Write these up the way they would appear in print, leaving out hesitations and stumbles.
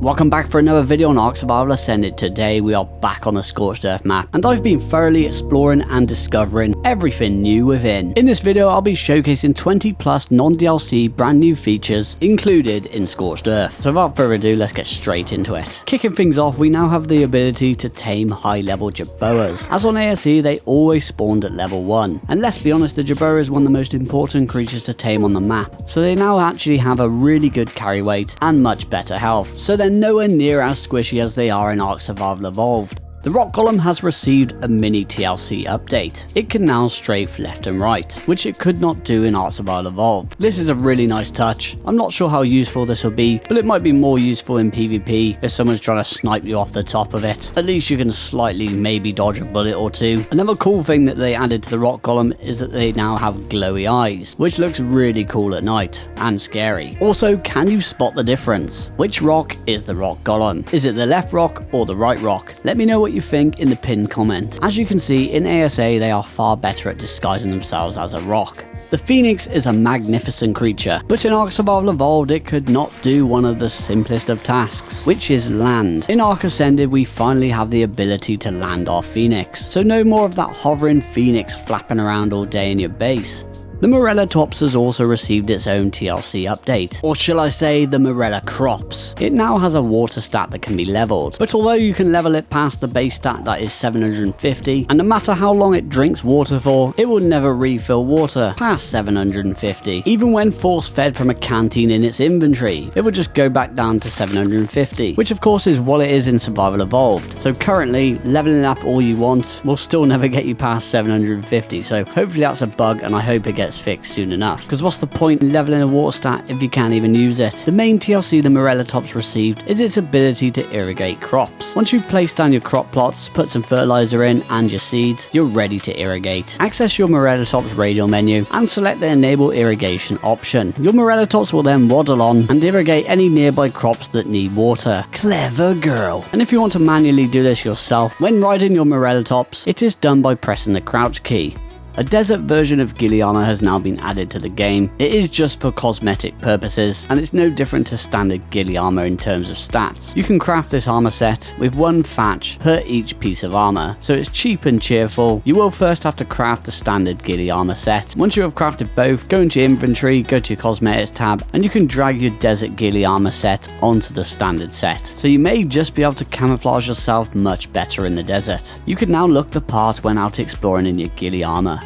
Welcome back for another video on ARK Survival Ascended. Today we are back on the Scorched Earth map, and I've been thoroughly exploring and discovering everything new within. In this video I'll be showcasing 20 plus non-DLC brand new features included in Scorched Earth. So without further ado, let's get straight into it. Kicking things off, we now have the ability to tame high level Jerboas. As on ARK, they always spawned at level 1, and let's be honest, the Jerboa is one of the most important creatures to tame on the map, so they now actually have a really good carry weight and much better health, so they're nowhere near as squishy as they are in ARK Survival Evolved. The rock golem has received a mini TLC update. It can now strafe left and right, which it could not do in ARK Survival Evolved. This is a really nice touch. I'm not sure how useful this will be, but it might be more useful in PvP if someone's trying to snipe you off the top of it. At least you can slightly maybe dodge a bullet or two. Another cool thing that they added to the rock golem is that they now have glowy eyes, which looks really cool at night and scary. Also, can you spot the difference? Which rock is the rock golem? Is it the left rock or the right rock? Let me know what you think in the pinned comment. As you can see, in ASA they are far better at disguising themselves as a rock. The Phoenix is a magnificent creature, but in ARK Survival Evolved it could not do one of the simplest of tasks, which is land. In ARK Ascended we finally have the ability to land our Phoenix, so no more of that hovering Phoenix flapping around all day in your base. The Morella Tops has also received its own TLC update, or shall I say the Morella Crops. It now has a water stat that can be leveled, but although you can level it past the base stat that is 750, and no matter how long it drinks water for, it will never refill water past 750. Even when force fed from a canteen in its inventory, it will just go back down to 750, which of course is what it is in Survival Evolved. So currently, leveling up all you want will still never get you past 750, so hopefully that's a bug, and I hope it gets fixed soon enough, because what's the point in leveling a water stat if you can't even use it? The main TLC the Morella Tops received is its ability to irrigate crops. Once you've placed down your crop plots, put some fertilizer in and your seeds, you're ready to irrigate. Access your Morella Tops radial menu and select the enable irrigation option. Your Morella Tops will then waddle on and irrigate any nearby crops that need water. Clever girl. And if you want to manually do this yourself, when riding your Morella Tops, it is done by pressing the crouch key. A desert version of ghillie armor has now been added to the game. It is just for cosmetic purposes, and it's no different to standard ghillie armor in terms of stats. You can craft this armor set with one thatch per each piece of armor, so it's cheap and cheerful. You will first have to craft the standard ghillie armor set. Once you have crafted both, go into your inventory, go to your cosmetics tab, and you can drag your desert ghillie armor set onto the standard set. So you may just be able to camouflage yourself much better in the desert. You can now look the part when out exploring in your ghillie armor.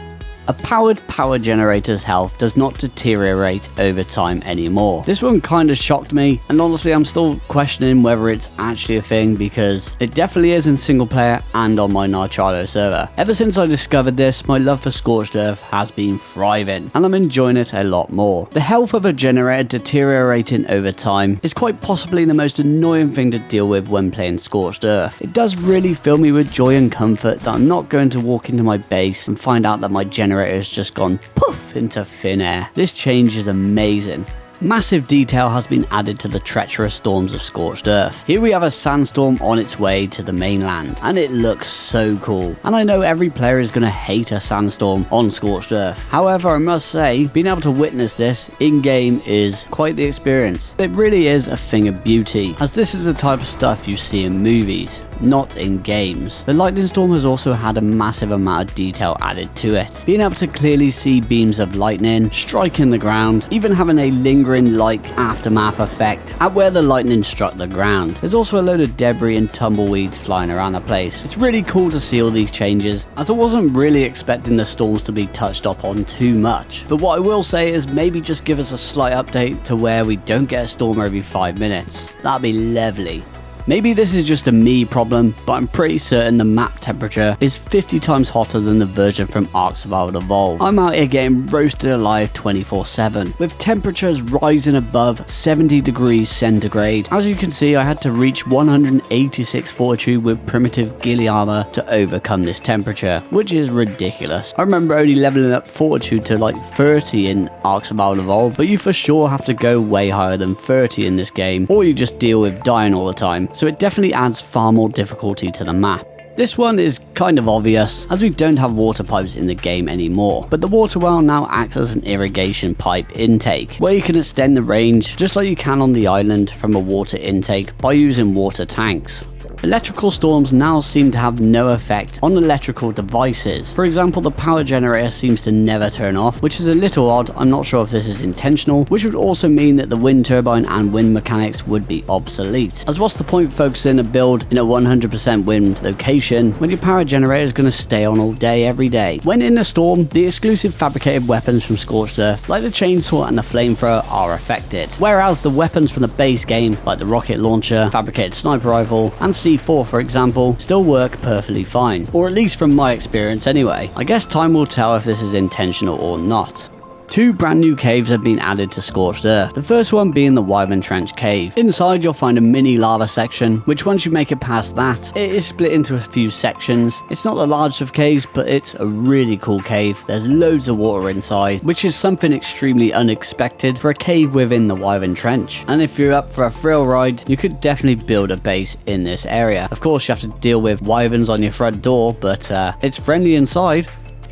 A powered power generator's health does not deteriorate over time anymore. This one kind of shocked me, and honestly I'm still questioning whether it's actually a thing, because it definitely is in single player and on my Narchado server. Ever since I discovered this, my love for Scorched Earth has been thriving, and I'm enjoying it a lot more. The health of a generator deteriorating over time is quite possibly the most annoying thing to deal with when playing Scorched Earth. It does really fill me with joy and comfort that I'm not going to walk into my base and find out that my generator has just gone poof into thin air. This change is amazing. Massive detail has been added to the treacherous storms of Scorched Earth. Here we have a sandstorm on its way to the mainland, and it looks so cool. And I know every player is going to hate a sandstorm on Scorched Earth. However, I must say, being able to witness this in-game is quite the experience. It really is a thing of beauty, as this is the type of stuff you see in movies, not in games. The lightning storm has also had a massive amount of detail added to it. Being able to clearly see beams of lightning striking the ground, even having a lingering like aftermath effect at where the lightning struck the ground. There's also a load of debris and tumbleweeds flying around the place. It's really cool to see all these changes, as I wasn't really expecting the storms to be touched up on too much. But what I will say is maybe just give us a slight update to where we don't get a storm every 5 minutes. That'd be lovely. Maybe this is just a me problem, but I'm pretty certain the map temperature is 50 times hotter than the version from ARK Survival Evolved. I'm out here getting roasted alive 24/7, with temperatures rising above 70 degrees centigrade. As you can see, I had to reach 186 fortitude with primitive ghillie armor to overcome this temperature, which is ridiculous. I remember only leveling up fortitude to like 30 in ARK Survival Evolved, but you for sure have to go way higher than 30 in this game, or you just deal with dying all the time. So it definitely adds far more difficulty to the map. This one is kind of obvious, as we don't have water pipes in the game anymore, but the water well now acts as an irrigation pipe intake, where you can extend the range just like you can on the island from a water intake by using water tanks. Electrical storms now seem to have no effect on electrical devices. For example, the power generator seems to never turn off, which is a little odd. I'm not sure if this is intentional, which would also mean that the wind turbine and wind mechanics would be obsolete. As what's the point focusing a build in a 100% wind location when your power generator is going to stay on all day every day? When in a storm, the exclusive fabricated weapons from Scorched Earth, like the chainsaw and the flamethrower, are affected, whereas the weapons from the base game, like the rocket launcher, fabricated sniper rifle, and C4 for example, still work perfectly fine, or at least from my experience anyway. I guess time will tell if this is intentional or not. 2 brand new caves have been added to Scorched Earth, the first one being the Wyvern Trench cave. Inside you'll find a mini lava section, which once you make it past that, it is split into a few sections. It's not the largest of caves, but it's a really cool cave. There's loads of water inside, which is something extremely unexpected for a cave within the Wyvern Trench. And if you're up for a thrill ride, you could definitely build a base in this area. Of course you have to deal with wyverns on your front door, but it's friendly inside.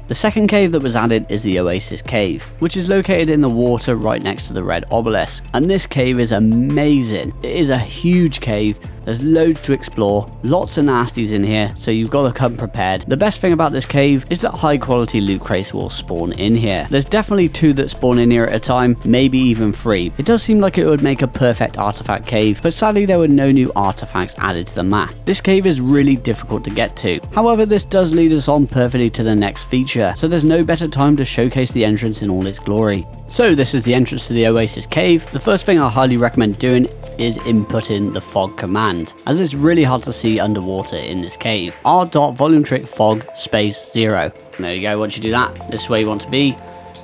The second cave that was added is the Oasis Cave, which is located in the water right next to the red obelisk. And this cave is amazing. It is a huge cave. There's loads to explore, lots of nasties in here, so you've got to come prepared. The best thing about this cave is that high quality loot crates will spawn in here. There's definitely 2 that spawn in here at a time, maybe even 3. It does seem like it would make a perfect artifact cave, but sadly there were no new artifacts added to the map. This cave is really difficult to get to. However, this does lead us on perfectly to the next feature, so there's no better time to showcase the entrance in all its glory. So this is the entrance to the Oasis Cave. The first thing I highly recommend doing is inputting the fog command, as it's really hard to see underwater in this cave. r.volumetric fog space 0. There you go. Once you do that, this is where you want to be,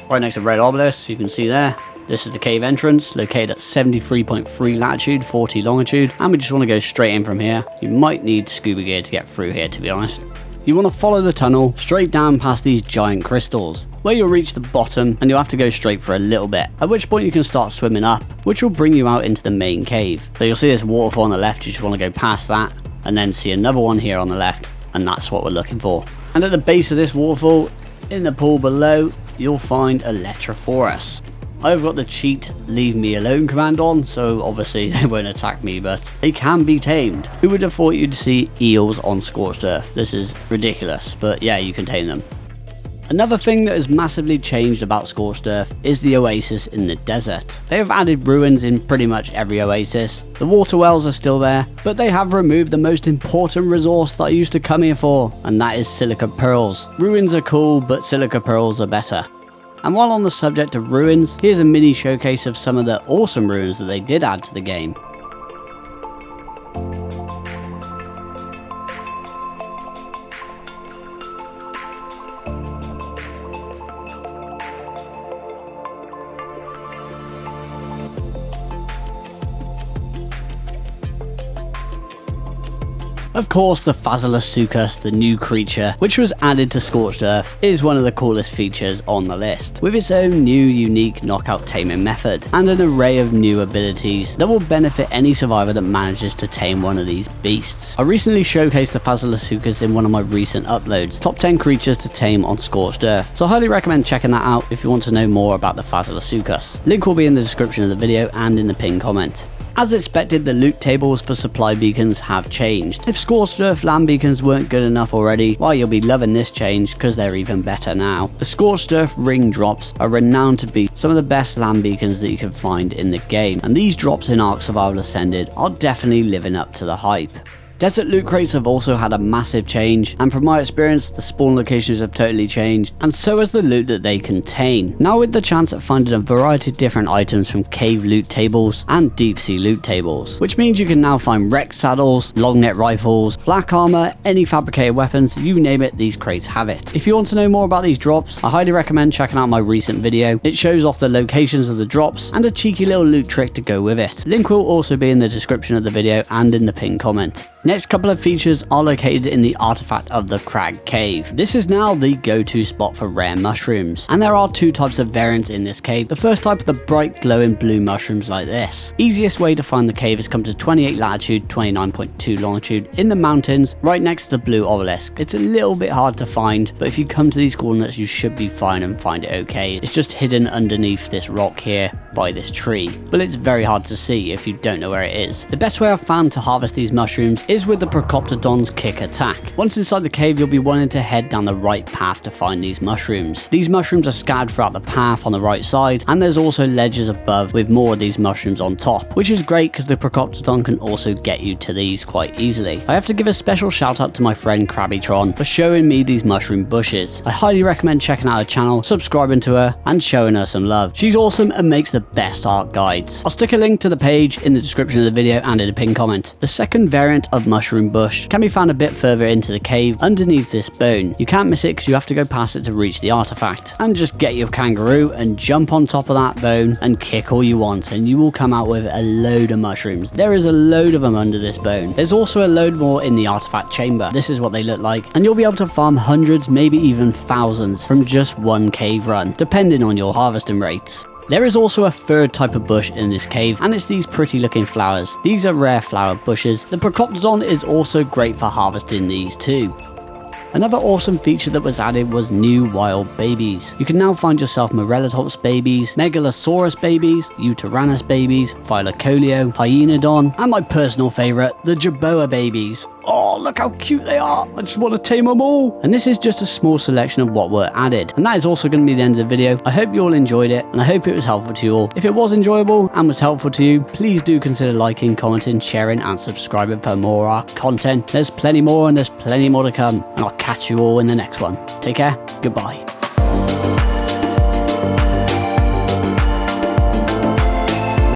right next to red obelisk. You can see there. This is the cave entrance, located at 73.3 latitude, 40 longitude, and we just want to go straight in from here. You might need scuba gear to get through here, to be honest. You want to follow the tunnel straight down past these giant crystals, where you'll reach the bottom and you'll have to go straight for a little bit, at which point you can start swimming up, which will bring you out into the main cave. So you'll see this waterfall on the left, you just want to go past that, and then see another one here on the left, and that's what we're looking for. And at the base of this waterfall, in the pool below, you'll find Electrophorus. I've got the cheat leave me alone command on, so obviously they won't attack me, but they can be tamed. Who would have thought you'd see eels on Scorched Earth? This is ridiculous, but yeah, you can tame them. Another thing that has massively changed about Scorched Earth is the oasis in the desert. They have added ruins in pretty much every oasis. The water wells are still there, but they have removed the most important resource that I used to come here for, and that is silica pearls. Ruins are cool, but silica pearls are better. And while on the subject of ruins, here's a mini showcase of some of the awesome ruins that they did add to the game. Of course, the Phazalasuchus, the new creature, which was added to Scorched Earth, is one of the coolest features on the list, with its own new unique knockout taming method, and an array of new abilities that will benefit any survivor that manages to tame one of these beasts. I recently showcased the Phazalasuchus in one of my recent uploads, top 10 creatures to tame on Scorched Earth, so I highly recommend checking that out if you want to know more about the Phazalasuchus. Link will be in the description of the video and in the pinned comment. As expected, the loot tables for supply beacons have changed. If Scorched Earth land beacons weren't good enough already, well, you'll be loving this change because they're even better now. The Scorched Earth ring drops are renowned to be some of the best land beacons that you can find in the game, and these drops in ARK Survival Ascended are definitely living up to the hype. Desert loot crates have also had a massive change, and from my experience, the spawn locations have totally changed, and so has the loot that they contain. Now with the chance at finding a variety of different items from cave loot tables and deep sea loot tables, which means you can now find wrecked saddles, long neck rifles, flak armor, any fabricated weapons, you name it, these crates have it. If you want to know more about these drops, I highly recommend checking out my recent video. It shows off the locations of the drops and a cheeky little loot trick to go with it. Link will also be in the description of the video and in the pinned comment. Next couple of features are located in the artifact of the Crag Cave. This is now the go-to spot for rare mushrooms, and there are two types of variants in this cave. The first type are the bright glowing blue mushrooms like this. Easiest way to find the cave is come to 28 latitude, 29.2 longitude in the mountains, right next to the blue obelisk. It's a little bit hard to find, but if you come to these coordinates you should be fine and find it okay. It's just hidden underneath this rock here by this tree, but it's very hard to see if you don't know where it is. The best way I've found to harvest these mushrooms is with the Procoptodon's kick attack. Once inside the cave, you'll be wanting to head down the right path to find these mushrooms. These mushrooms are scattered throughout the path on the right side, and there's also ledges above with more of these mushrooms on top, which is great because the Procoptodon can also get you to these quite easily. I have to give a special shout out to my friend Krabbytron for showing me these mushroom bushes. I highly recommend checking out her channel, subscribing to her, and showing her some love. She's awesome and makes the best ARK guides. I'll stick a link to the page in the description of the video and in a pinned comment. The second variant of mushroom bush can be found a bit further into the cave underneath this bone. You can't miss it because you have to go past it to reach the artifact. And just get your kangaroo and jump on top of that bone and kick all you want, and you will come out with a load of mushrooms. There is a load of them under this bone. There's also a load more in the artifact chamber. This is what they look like, and you'll be able to farm hundreds, maybe even thousands from just one cave run, depending on your harvesting rates. There is also a third type of bush in this cave, and it's these pretty looking flowers. These are rare flower bushes. The Procoptodon is also great for harvesting these too. Another awesome feature that was added was new wild babies. You can now find yourself Morellatops babies, Megalosaurus babies, Euterranus babies, Phylocolio, Hyenodon, and my personal favourite, the Jerboa babies. Oh, look how cute they are. I just want to tame them all. And this is just a small selection of what were added. And that is also going to be the end of the video. I hope you all enjoyed it, and I hope it was helpful to you all. If it was enjoyable and was helpful to you, please do consider liking, commenting, sharing, and subscribing for more ARK content. There's plenty more, and there's plenty more to come. And I'll catch you all in the next one. Take care. Goodbye.